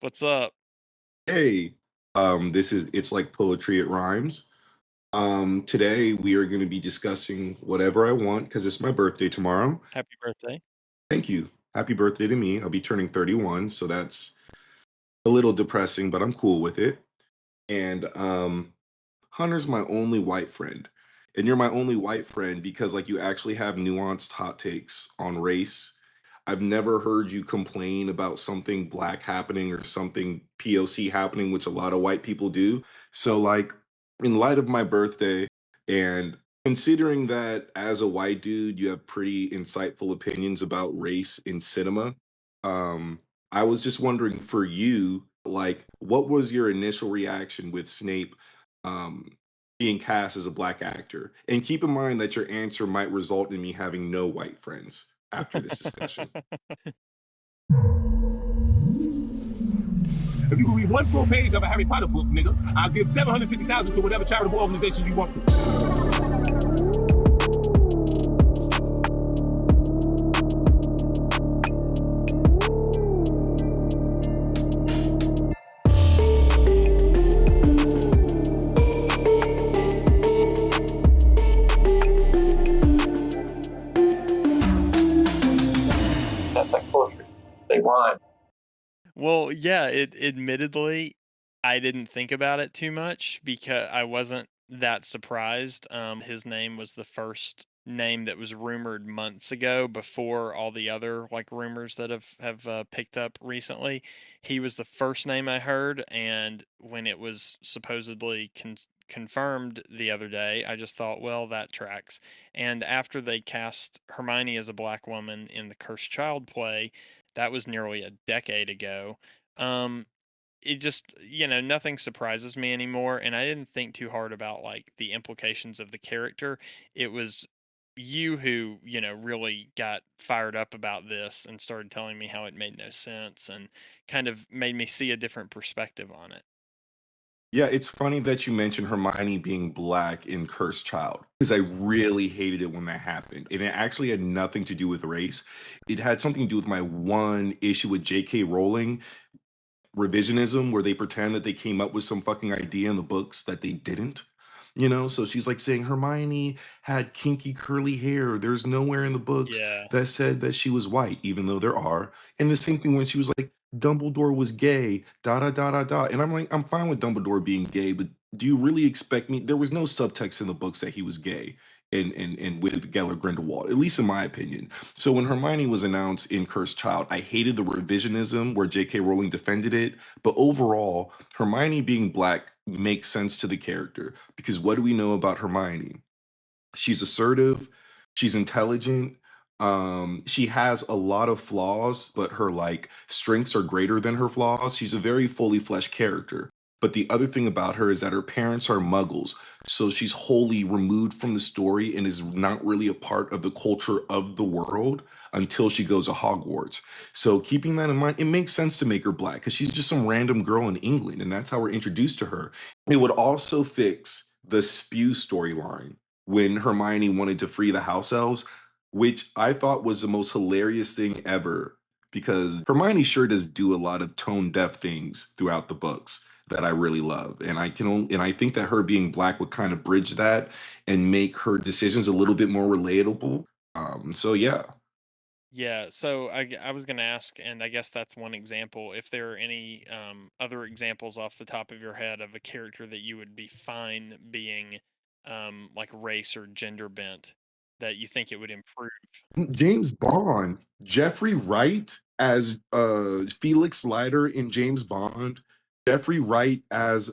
What's up? Hey, it's like poetry, it rhymes. Today we are going to be discussing whatever I want because it's my birthday tomorrow. Happy birthday. Thank you. Happy birthday to me. I'll be turning 31, so that's a little depressing, but I'm cool with it. And Hunter's my only white friend. And you're my only white friend because like you actually have nuanced hot takes on race. I've never heard you complain about something black happening or something POC happening, which a lot of white people do. So like in light of my birthday and considering that as a white dude you have pretty insightful opinions about race in cinema, um I was just wondering for you, like, what was your initial reaction with Snape um, being cast as a black actor? And keep in mind that your answer might result in me having no white friends after this discussion. If you can read one full page of a Harry Potter book, nigga, I'll give 750,000 to whatever charitable organization you want to. That's like poetry. They rhyme. Well, yeah, it admittedly, I didn't think about it too much because I wasn't that surprised. His name was the first name that was rumored months ago before all the other like rumors that have picked up recently. He was the first name I heard, and when it was supposedly confirmed the other day, I just thought, well, that tracks. And after they cast Hermione as a black woman in the Cursed Child play, that was nearly a decade ago. Um, it just, nothing surprises me anymore. And I didn't think too hard about like the implications of the character. It was you who, really got fired up about this and started telling me how it made no sense and kind of made me see a different perspective on it. Yeah, it's funny that you mentioned Hermione being black in Cursed Child because I really hated it when that happened. And it actually had nothing to do with race. It had something to do with my one issue with J.K. Rowling revisionism where they pretend that they came up with some fucking idea in the books that they didn't. So she's like saying Hermione had kinky curly hair. There's nowhere in the books Yeah. that said that she was white, even though there are. And the same thing when she was like, Dumbledore was gay, da da da da da. And I'm like, I'm fine with Dumbledore being gay, but do you really expect me? There was no subtext in the books that he was gay and with Geller Grindelwald, at least in my opinion. So when Hermione was announced in Cursed Child, I hated the revisionism where J.K. Rowling defended it. But overall, Hermione being black makes sense to the character because what do we know about Hermione? She's assertive, she's intelligent, she has a lot of flaws, but her like strengths are greater than her flaws. She's a very fully fleshed character. But the other thing about her is that her parents are muggles, so she's wholly removed from the story and is not really a part of the culture of the world until she goes to Hogwarts. So keeping that in mind, it makes sense to make her black because she's just some random girl in England, and that's how we're introduced to her. It would also fix the spew storyline when Hermione wanted to free the house elves, which I thought was the most hilarious thing ever because Hermione sure does do a lot of tone deaf things throughout the books that I really love. And I think that her being black would kind of bridge that and make her decisions a little bit more relatable. So yeah. Yeah, so I was going to ask, and I guess that's one example. If there are any other examples off the top of your head of a character that you would be fine being like race or gender bent, that you think it would improve. James Bond, Jeffrey Wright as Felix Leiter in James Bond, Jeffrey Wright as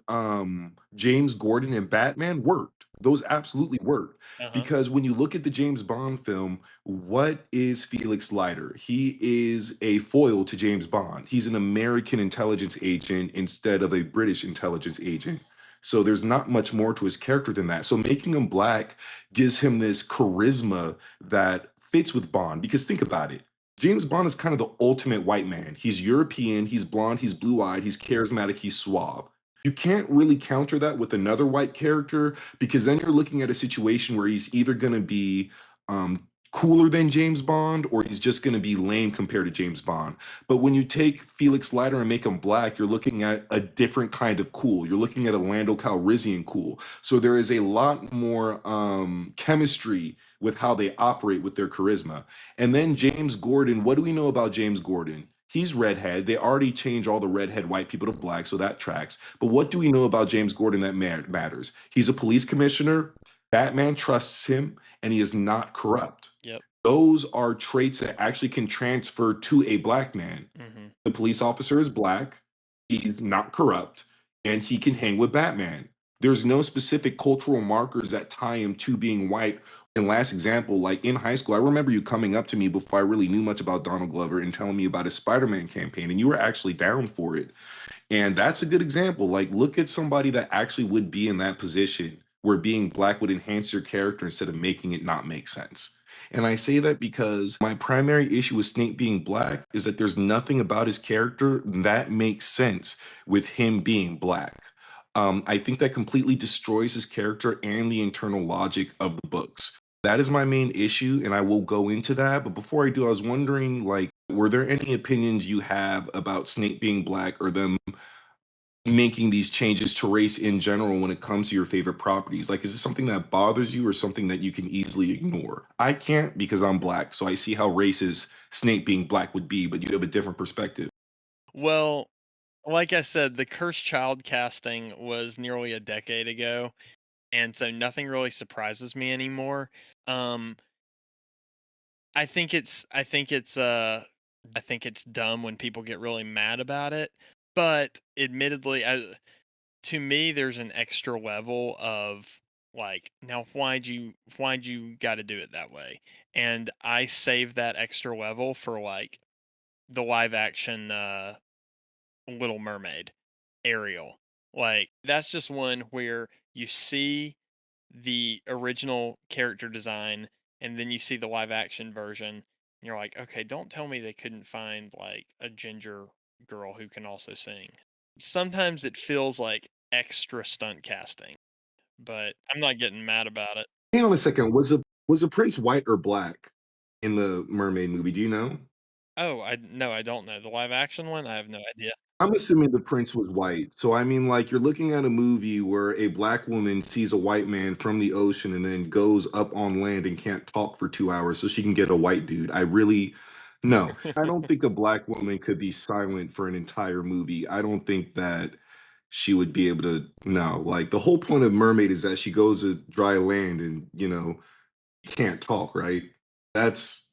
James Gordon in Batman worked. Those absolutely worked. Uh huh. Because when you look at the James Bond film, what is Felix Leiter? He is a foil to James Bond. He's an American intelligence agent instead of a British intelligence agent. So there's not much more to his character than that. So making him black gives him this charisma that fits with Bond. Because think about it. James Bond is kind of the ultimate white man. He's European, he's blonde, he's blue eyed, he's charismatic, he's suave. You can't really counter that with another white character because then you're looking at a situation where he's either going to be cooler than James Bond or he's just going to be lame compared to James Bond. But when you take Felix Leiter and make him black, you're looking at a different kind of cool. You're looking at a Lando Calrissian cool. So there is a lot more chemistry with how they operate with their charisma. And then James Gordon, what do we know about James Gordon? He's redhead. They already changed all the redhead white people to black, so that tracks. But what do we know about James Gordon that matters? He's a police commissioner. Batman trusts him, and he is not corrupt. Yep. Those are traits that actually can transfer to a black man. Hmm. The police officer is black, he's not corrupt, and he can hang with Batman. There's no specific cultural markers that tie him to being white. And last example, like in high school, I remember you coming up to me before I really knew much about Donald Glover and telling me about his Spider-Man campaign, and you were actually down for it. And that's a good example. Like, look at somebody that actually would be in that position where being black would enhance your character instead of making it not make sense. And I say that because my primary issue with Snape being black is that there's nothing about his character that makes sense with him being black. I think that completely destroys his character and the internal logic of the books. That is my main issue, and I will go into that. But before I do, I was wondering, like, were there any opinions you have about Snape being black or them making these changes to race in general when it comes to your favorite properties? Like, is it something that bothers you or something that you can easily ignore? I can't because I'm black, so I see how racist Snape being black would be, but you have a different perspective. Well, like I said, the cursed child casting was nearly a decade ago, and so nothing really surprises me anymore. Um, I think it's dumb when people get really mad about it, but admittedly, to me, there's an extra level of like, now why'd you got to do it that way? And I save that extra level for like the live action Little Mermaid, Ariel. Like that's just one where you see the original character design and then you see the live action version and you're like, okay, don't tell me they couldn't find like a ginger girl who can also sing. Sometimes it feels like extra stunt casting, but I'm not getting mad about it. Hang on a second. Was the prince white or black in the mermaid movie? Do you know? Oh, I no, I don't know. The live action one, I have no idea. I'm assuming the prince was white. So I mean, like you're looking at a movie where a black woman sees a white man from the ocean and then goes up on land and can't talk for 2 hours so she can get a white dude. I really no. I don't think a black woman could be silent for an entire movie. I don't think that she would be able to no. Like the whole point of Mermaid is that she goes to dry land and can't talk, right? That's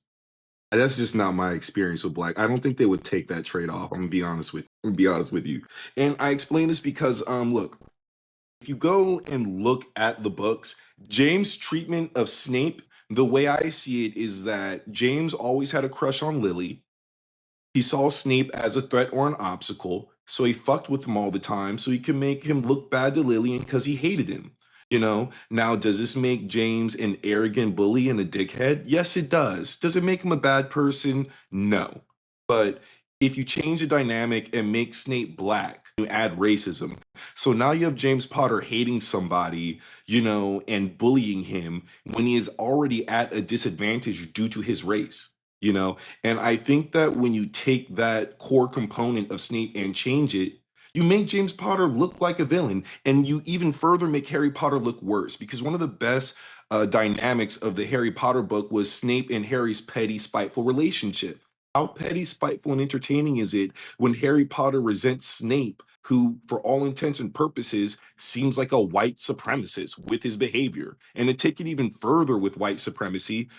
that's just not my experience with black. I don't think they would take that trade off. I'm gonna be honest with you. And I explain this because look, if you go and look at the books, James' treatment of Snape, the way I see it is that James always had a crush on Lily. He saw Snape as a threat or an obstacle, so he fucked with him all the time so he could make him look bad to Lillian because he hated him. Now does this make James an arrogant bully and a dickhead? Yes, it does. Does it make him a bad person? No. But if you change the dynamic and make Snape black, you add racism. So now you have James Potter hating somebody, and bullying him when he is already at a disadvantage due to his race. And I think that when you take that core component of Snape and change it, you make James Potter look like a villain, and you even further make Harry Potter look worse. Because one of the best dynamics of the Harry Potter book was Snape and Harry's petty, spiteful relationship. How petty, spiteful, and entertaining is it when Harry Potter resents Snape, who, for all intents and purposes, seems like a white supremacist with his behavior? And to take it even further with white supremacy,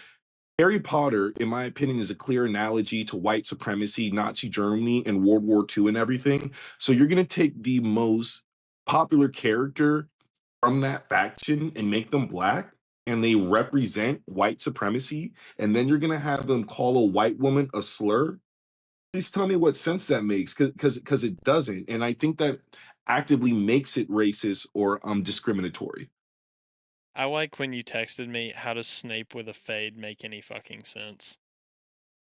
Harry Potter, in my opinion, is a clear analogy to white supremacy, Nazi Germany, and World War II and everything. So you're going to take the most popular character from that faction and make them black, and they represent white supremacy, and then you're going to have them call a white woman a slur. Please tell me what sense that makes, because it doesn't, and I think that actively makes it racist or discriminatory. I like when you texted me, how does Snape with a fade make any fucking sense?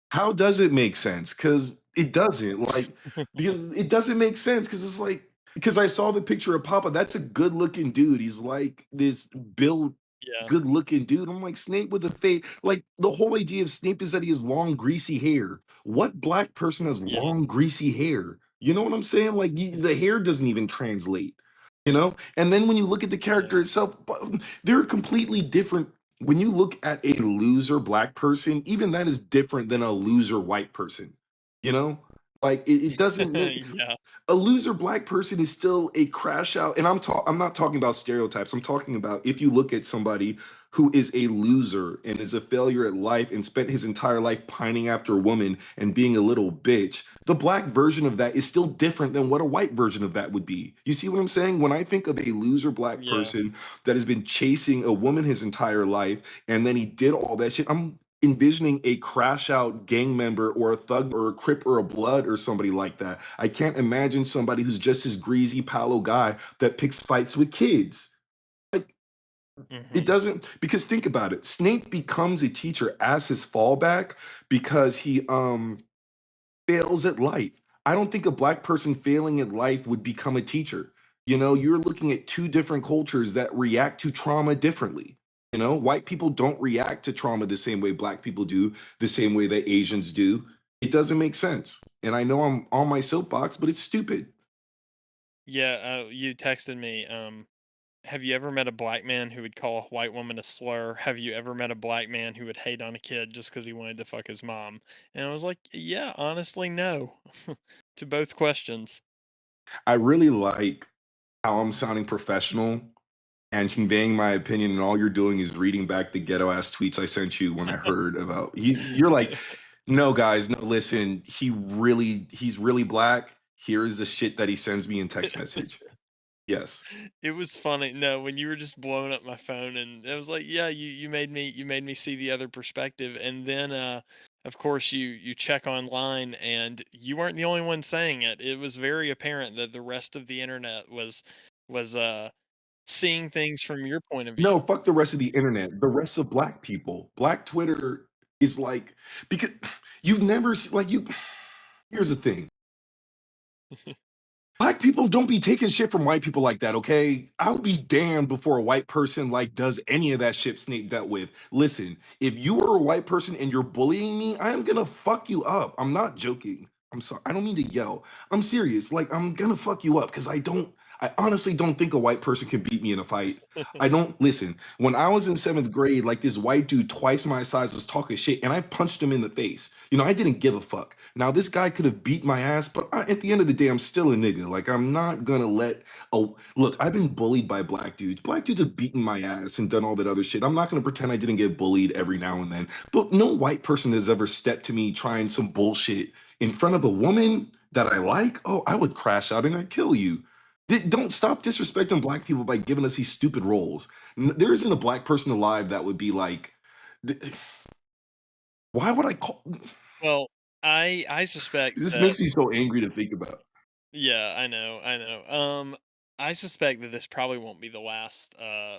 How does it make sense? Because it doesn't. Like, because it doesn't make sense. Because it's like, because I saw the picture of Papa. That's a good looking dude. He's like this build. Yeah, good looking dude. I'm like, Snape with a face. Like, the whole idea of Snape is that he has long, greasy hair. What black person has yeah, long, greasy hair? You know what I'm saying? Like, the hair doesn't even translate, you know? And then when you look at the character yeah, itself, they're completely different. When you look at a loser black person, even that is different than a loser white person, you know? Like, it doesn't make yeah, a loser black person is still a crash out, and I'm not talking about stereotypes. I'm talking about if you look at somebody who is a loser and is a failure at life and spent his entire life pining after a woman and being a little bitch, the black version of that is still different than what a white version of that would be. You see what I'm saying? When I think of a loser black yeah, person that has been chasing a woman his entire life and then he did all that shit, I'm envisioning a crash out gang member or a thug or a crip or a blood or somebody like that. I can't imagine somebody who's just this greasy palo guy that picks fights with kids. Like, it mhm, doesn't, because think about it. Snape becomes a teacher as his fallback because he fails at life. I don't think a black person failing at life would become a teacher. You know, you're looking at two different cultures that react to trauma differently. You know, white people don't react to trauma the same way black people do, the same way that Asians do. It doesn't make sense. And I know I'm on my soapbox, but it's stupid. yeah, you texted me, have you ever met a black man who would call a white woman a slur? Have you ever met a black man who would hate on a kid just because he wanted to fuck his mom? And I was like, yeah, honestly, no, to both questions. I really like how I'm sounding professional and conveying my opinion, and all you're doing is reading back the ghetto ass tweets I sent you when I heard about you're like, no guys, no, listen, he's really black. Here is the shit that he sends me in text message. Yes. It was funny. No, when you were just blowing up my phone, and it was like, yeah, you made me see the other perspective, and then of course you check online, and you weren't the only one saying it. It was very apparent that the rest of the internet was seeing things from your point of No, view. fuck the rest of the internet. The rest of black people. Black Twitter is like, because you've never like you here's the thing. Black people don't be taking shit from white people like that, okay? I'll be damned before a white person like does any of that shit Snape dealt with. Listen, if you are a white person and you're bullying me, I am gonna fuck you up. I'm not joking. I'm sorry. I don't mean to yell. I'm serious. Like, I'm gonna fuck you up because I honestly don't think a white person can beat me in a fight. I don't listen. When I was in seventh grade, like this white dude twice my size was talking shit, and I punched him in the face. You know, I didn't give a fuck. Now this guy could have beat my ass, but at the end of the day, I'm still a nigga. Like, I'm not gonna let. Oh, look, I've been bullied by black dudes. Black dudes have beaten my ass and done all that other shit. I'm not gonna pretend I didn't get bullied every now and then. But no white person has ever stepped to me trying some bullshit in front of a woman that I like. Oh, I would crash out and I'd kill you. Don't stop disrespecting black people by giving us these stupid roles. There isn't a black person alive that would be like, th- why would I call? Well, I suspect This that. makes me so angry to think about. Yeah, I know, I know. I suspect that this probably won't be the last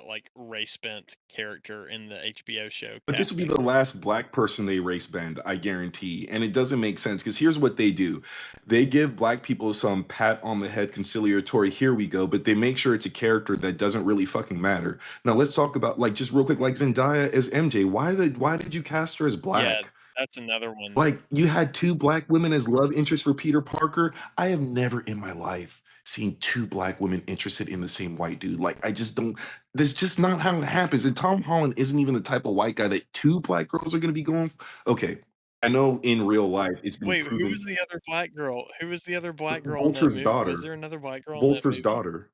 like race bent character in the HBO show But this will be the casting. last black person they race bend, I guarantee. And it doesn't make sense because here's what they do: they give black people some pat on the head conciliatory, here we go, but they make sure it's a character that doesn't really fucking matter. Now let's talk about like just real quick, like Zendaya as MJ. Why did you cast her as Yeah, black? that's another one. Like, you had 2 black women as love interests for Peter Parker. I have never in my life seen 2 black women interested in the same white dude. Like, I just don't that's just not how it happens, and Tom Holland isn't even the type of white guy that 2 black girls are gonna be going okay, I know in real life it's been Wait, who proven. was the other black girl? Who was the other black girl in that Vulture's movie? Was daughter. there another black girl in that Vulture's movie? daughter.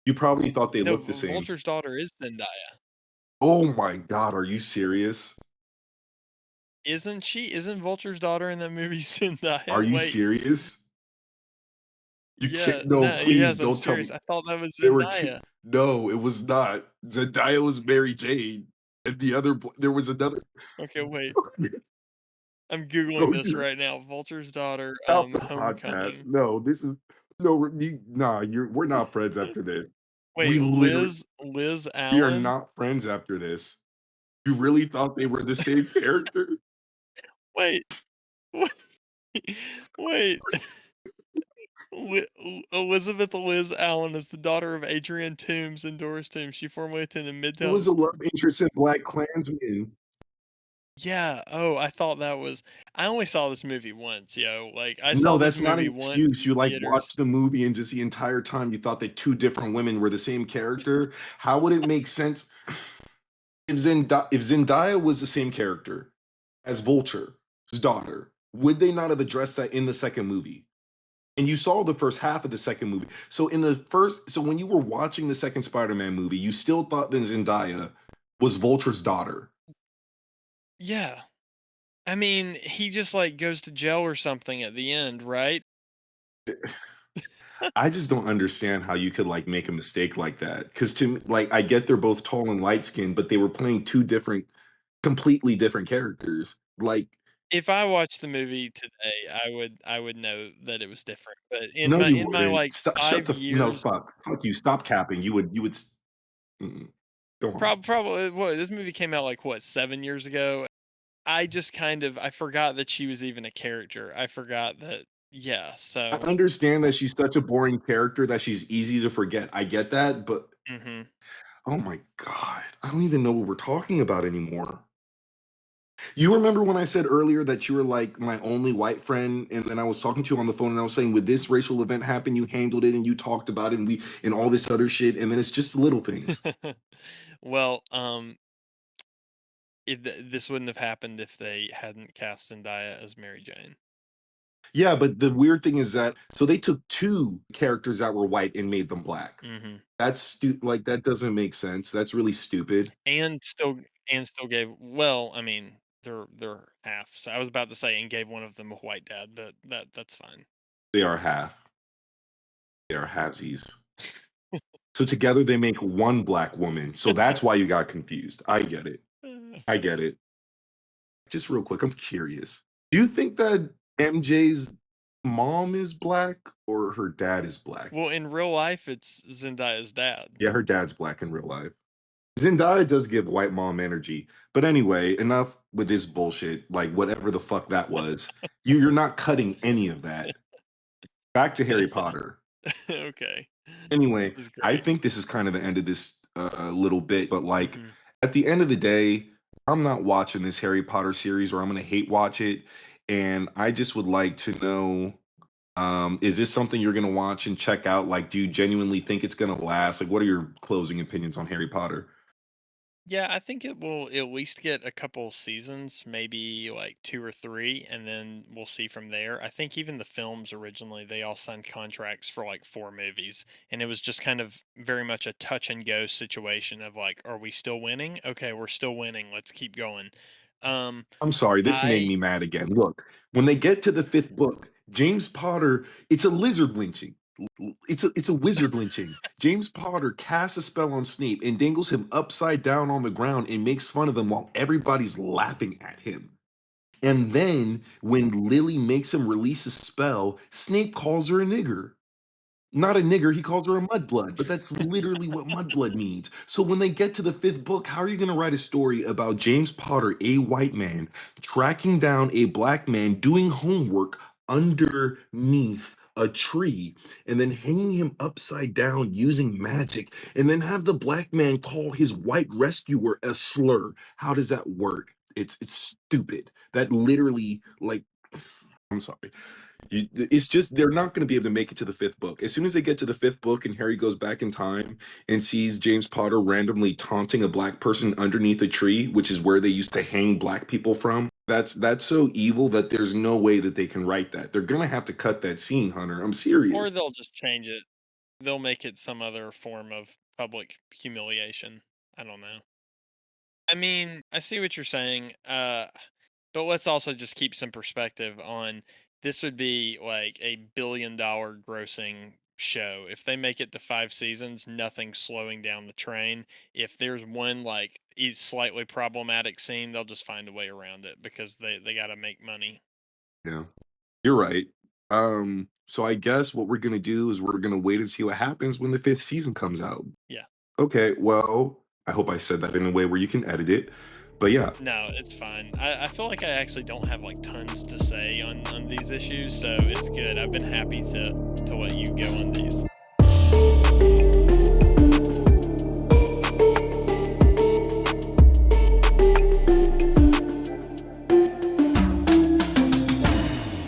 You probably thought they No, looked the same. Vulture's daughter is Zendaya. Oh my god, are you serious? Isn't she? Isn't Vulture's daughter in that movie Are Zendaya? you Wait. serious? You Yeah, can't no, no, please yes, I'm don't tell me. serious. I thought that was There were 2. Zendaya. No, it was not. Zendaya was Mary Jane, and there was another. Okay, wait. I'm Go googling this do right now. Vulture's daughter, Stop the podcast. Homecoming. No, this is no, nah, we're not friends after this. We Wait, literally Liz we are Allen? not friends after this. You really thought they were the same character? Wait, what? Wait, Elizabeth Liz Allen is the daughter of Adrian Toombs and Doris Toombs. She formerly attended It was Midtown. a love interest in Black Klansman. Yeah. Oh, I thought that was. I only saw this movie once, yo. Like I saw No, this that's not movie an once excuse. You, in like, theaters. watched the movie and just the entire time you thought that 2 different women were the same character. How would it make sense if Zendaya was the same character as Vulture's daughter? Would they not have addressed that in the second movie? And you saw the first half of the second movie. So when you were watching the second Spider-Man movie, you still thought that Zendaya was Vulture's daughter. Yeah. I mean, he just like goes to jail or something at the end, right? I just don't understand how you could, like, make a mistake like that. Because to me, like, I get they're both tall and light skinned, but they were playing two different, completely different characters. Like, If I watched the movie today, I would know that it was different. But no, you in my wouldn't. like Stop, shut 5 the no, years, fuck you. Stop capping. Mm-mm. Go on. probably what this movie came out like what 7 years ago. I just kind of I forgot that she was even a character. I forgot that. Yeah. I So. understand that she's such a boring character that she's easy to forget. I get that, but Hmm. oh my god, I don't even know what we're talking about anymore. You remember when I said earlier that you were like my only white friend, and then I was talking to you on the phone, and I was saying, "With this racial event happen, you handled it, and you talked about it, and we and all this other shit, and then it's just little things." Well, this wouldn't have happened if they hadn't cast Zendaya as Mary Jane. Yeah, but the weird thing is that so they took two characters that were white and made them black. Hmm. Like that doesn't make sense. That's really stupid. And still gave well, I mean, they're half. So I was about to say and gave one of them a white dad, but that's fine. They are half. They are halvesies. So together they make one black woman. So that's why you got confused. I get it. I get it. Just real quick, I'm curious. Do you think that MJ's mom is black or her dad is black? Well, in real life, it's Zendaya's dad. Yeah, her dad's black in real life. Zendaya does give white mom energy. But anyway, enough with this bullshit. Like whatever the fuck that was. You're not cutting any of that. Back to Harry Potter. Okay, Anyway, this is I great. think this is kind of the end of this little bit, but like Hmm. at the end of the day, I'm not watching this Harry Potter series or I'm going to hate watch it. And I just would like to know, is this something you're going to watch and check out? Like, do you genuinely think it's going to last? Like, what are your closing opinions on Harry Potter? Yeah, I think it will at least get a couple seasons, maybe like two or three, and then we'll see from there. I think even the films originally, they all signed contracts for like 4 movies, and it was just kind of very much a touch and go situation of like, are we still winning? Okay, we're still winning. Let's keep going. Um, I'm sorry, this made I me mad again. Look, when they get to the fifth book, James Potter, it's a lizard lynching. It's a wizard lynching. James Potter casts a spell on Snape and dangles him upside down on the ground and makes fun of him while everybody's laughing at him. And then when Lily makes him release a spell, Snape calls her a nigger. Not a nigger, he calls her a mudblood, but that's literally what mudblood means. So when they get to the fifth book, how are you going to write a story about James Potter, a white man, tracking down a black man doing homework underneath a tree and then hanging him upside down using magic and then have the black man call his white rescuer a slur? How does that work? It's stupid. That literally, like, I'm sorry. It's just they're not going to be able to make it to the fifth book. As soon as they get to the fifth book and Harry goes back in time and sees James Potter randomly taunting a black person underneath a tree, which is where they used to hang black people from, that's so evil that there's no way that they can write that. They're going to have to cut that scene, Hunter. I'm or serious. they'll just change it. They'll make it some other form of public humiliation. I don't know. I mean, I see what you're saying. But let's also just keep some perspective on this would be like a $1 billion grossing show. If they make it to 5 seasons, nothing's slowing down the train. If there's one like slightly problematic scene, they'll just find a way around it because they got to make money. Yeah, you're right. So I guess what we're going to do is we're going to wait and see what happens when the fifth season comes out. Yeah. Okay, well, I hope I said that in a way where you can edit it. But yeah, No, it's fine. I feel like I actually don't have like tons to say on these issues, so it's good. I've been happy to to let you go on these.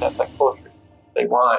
That's like poetry. They rhyme.